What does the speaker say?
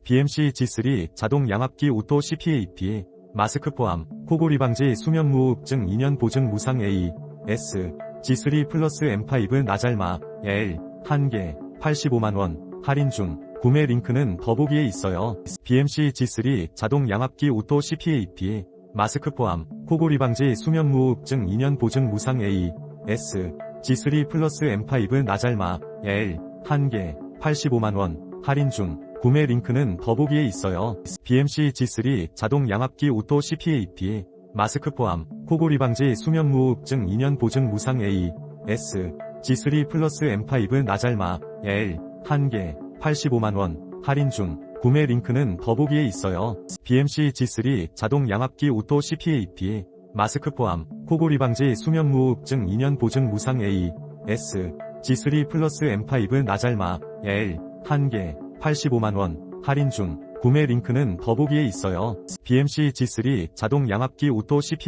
BMC G3 자동 양압기 오토 CPAP, 마스크 포함, 코골이 방지 수면무호흡증 2년 보증 무상 AS, G3 플러스 M5 나잘마, L, 1개, 85만원, 할인 중, 구매 링크는 더보기에 있어요. BMC G3 자동 양압기 오토 CPAP, 마스크 포함, 코골이 방지 수면무호흡증 2년 보증 무상 AS, G3 플러스 M5 나잘마, L, 1개, 85만원, 할인 중, 구매 링크는 더보기에 있어요. BMC G3 자동 양압기 오토 CPAP, 마스크 포함, 코골이 방지 수면무호흡증 2년 보증 무상 AS, G3 플러스 M5 나잘마, L, 1개, 85만원, 할인 중, 구매 링크는 더보기에 있어요. BMC G3 자동 양압기 오토 CPAP, 마스크 포함, 코골이 방지 수면무호흡증 2년 보증 무상 AS, G3 플러스 M5 나잘마, L, 1개, 85만원, 할인 중, 구매 링크는 더보기에 있어요. BMC G3 자동 양압기 오토 CPAP